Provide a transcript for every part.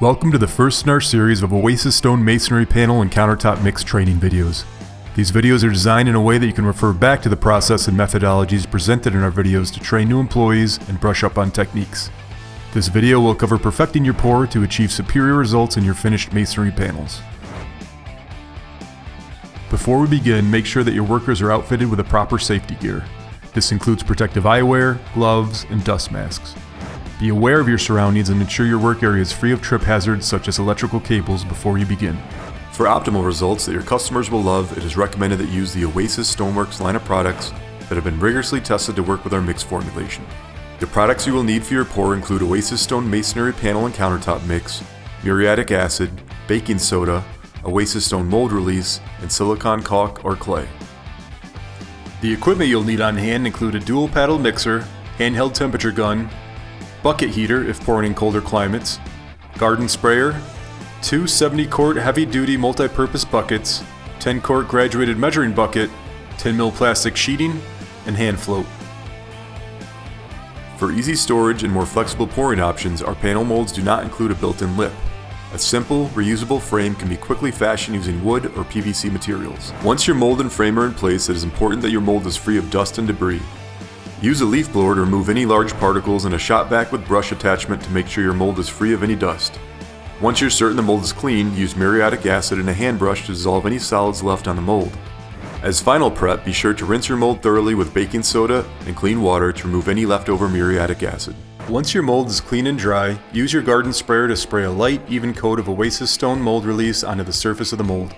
Welcome to the first in our series of OasisStone masonry panel and countertop mix training videos. These videos are designed in a way that you can refer back to the process and methodologies presented in our videos to train new employees and brush up on techniques. This video will cover perfecting your pour to achieve superior results in your finished masonry panels. Before we begin, make sure that your workers are outfitted with the proper safety gear. This includes protective eyewear, gloves, and dust masks. Be aware of your surroundings and ensure your work area is free of trip hazards such as electrical cables before you begin. For optimal results that your customers will love, it is recommended that you use the Oasis Stoneworks line of products that have been rigorously tested to work with our mix formulation. The products you will need for your pour include OasisStone masonry panel and countertop mix, muriatic acid, baking soda, OasisStone mold release, and silicone caulk or clay. The equipment you'll need on hand include a dual paddle mixer, handheld temperature gun, bucket heater if pouring in colder climates, garden sprayer, two 70-quart heavy-duty multi-purpose buckets, 10-quart graduated measuring bucket, 10mm plastic sheeting, and hand float. For easy storage and more flexible pouring options, our panel molds do not include a built-in lip. A simple, reusable frame can be quickly fashioned using wood or PVC materials. Once your mold and frame are in place, it is important that your mold is free of dust and debris. Use a leaf blower to remove any large particles and a shot back with brush attachment to make sure your mold is free of any dust. Once you're certain the mold is clean, use muriatic acid and a hand brush to dissolve any solids left on the mold. As final prep, be sure to rinse your mold thoroughly with baking soda and clean water to remove any leftover muriatic acid. Once your mold is clean and dry, use your garden sprayer to spray a light, even coat of OasisStone mold release onto the surface of the mold.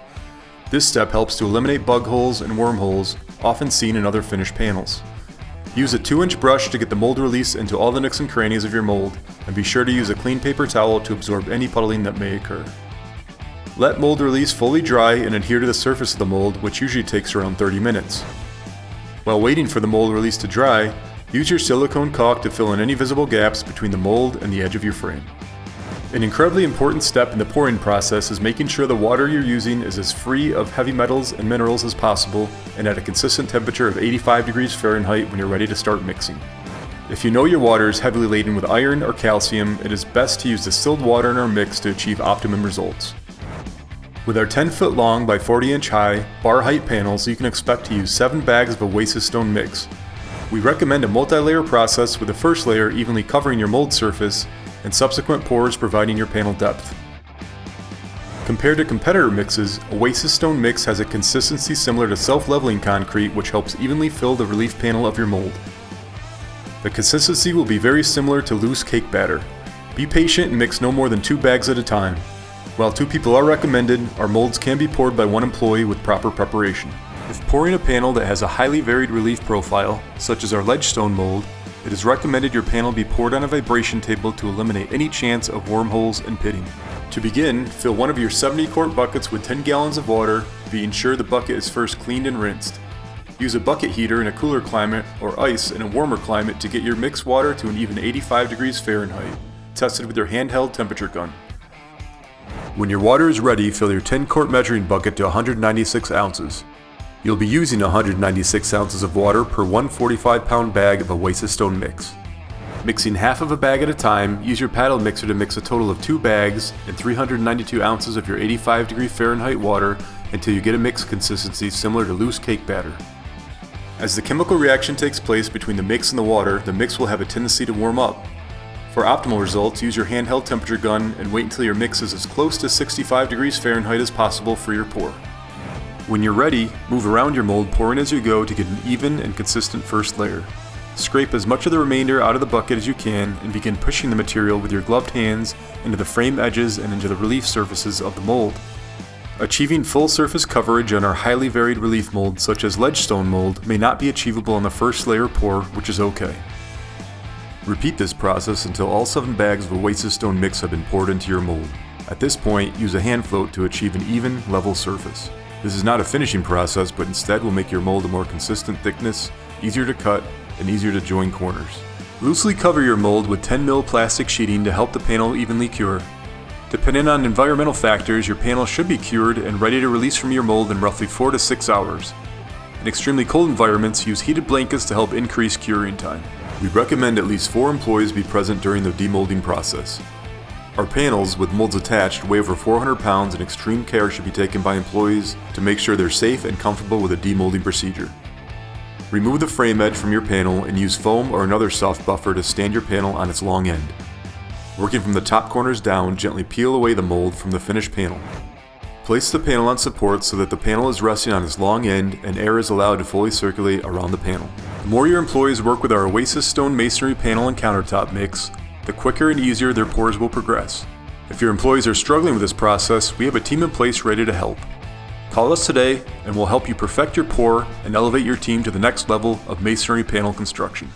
This step helps to eliminate bug holes and wormholes, often seen in other finished panels. Use a 2-inch brush to get the mold release into all the nooks and crannies of your mold, and be sure to use a clean paper towel to absorb any puddling that may occur. Let mold release fully dry and adhere to the surface of the mold, which usually takes around 30 minutes. While waiting for the mold release to dry, use your silicone caulk to fill in any visible gaps between the mold and the edge of your frame. An incredibly important step in the pouring process is making sure the water you're using is as free of heavy metals and minerals as possible and at a consistent temperature of 85 degrees Fahrenheit when you're ready to start mixing. If you know your water is heavily laden with iron or calcium, it is best to use distilled water in our mix to achieve optimum results. With our 10-foot long by 40-inch high bar height panels, you can expect to use 7 bags of OasisStone mix. We recommend a multi-layer process with the first layer evenly covering your mold surface and subsequent pours providing your panel depth. Compared to competitor mixes, OasisStone mix has a consistency similar to self-leveling concrete, which helps evenly fill the relief panel of your mold. The consistency will be very similar to loose cake batter. Be patient and mix no more than 2 bags at a time. While 2 people are recommended, our molds can be poured by 1 employee with proper preparation. If pouring a panel that has a highly varied relief profile, such as our ledgestone mold, it is recommended your panel be poured on a vibration table to eliminate any chance of wormholes and pitting. To begin, fill one of your 70-quart buckets with 10 gallons of water, being sure the bucket is first cleaned and rinsed. Use a bucket heater in a cooler climate or ice in a warmer climate to get your mixed water to an even 85 degrees Fahrenheit, tested with your handheld temperature gun. When your water is ready, fill your 10-quart measuring bucket to 196 ounces. You'll be using 196 ounces of water per 1 45-pound bag of OasisStone mix. Mixing half of a bag at a time, use your paddle mixer to mix a total of 2 bags and 392 ounces of your 85 degree Fahrenheit water until you get a mix consistency similar to loose cake batter. As the chemical reaction takes place between the mix and the water, the mix will have a tendency to warm up. For optimal results, use your handheld temperature gun and wait until your mix is as close to 65 degrees Fahrenheit as possible for your pour. When you're ready, move around your mold, pouring as you go to get an even and consistent first layer. Scrape as much of the remainder out of the bucket as you can and begin pushing the material with your gloved hands into the frame edges and into the relief surfaces of the mold. Achieving full surface coverage on our highly varied relief molds such as ledgestone mold may not be achievable on the first layer pour, which is okay. Repeat this process until all 7 bags of OasisStone mix have been poured into your mold. At this point, use a hand float to achieve an even, level surface. This is not a finishing process, but instead will make your mold a more consistent thickness, easier to cut, and easier to join corners. Loosely cover your mold with 10mm plastic sheeting to help the panel evenly cure. Depending on environmental factors, your panel should be cured and ready to release from your mold in roughly 4 to 6 hours. In extremely cold environments, use heated blankets to help increase curing time. We recommend at least 4 employees be present during the demolding process. Our panels, with molds attached, weigh over 400 pounds and extreme care should be taken by employees to make sure they're safe and comfortable with a demolding procedure. Remove the frame edge from your panel and use foam or another soft buffer to stand your panel on its long end. Working from the top corners down, gently peel away the mold from the finished panel. Place the panel on supports so that the panel is resting on its long end and air is allowed to fully circulate around the panel. The more your employees work with our OasisStone masonry panel and countertop mix, the quicker and easier their pours will progress. If your employees are struggling with this process, we have a team in place ready to help. Call us today and we'll help you perfect your pour and elevate your team to the next level of masonry panel construction.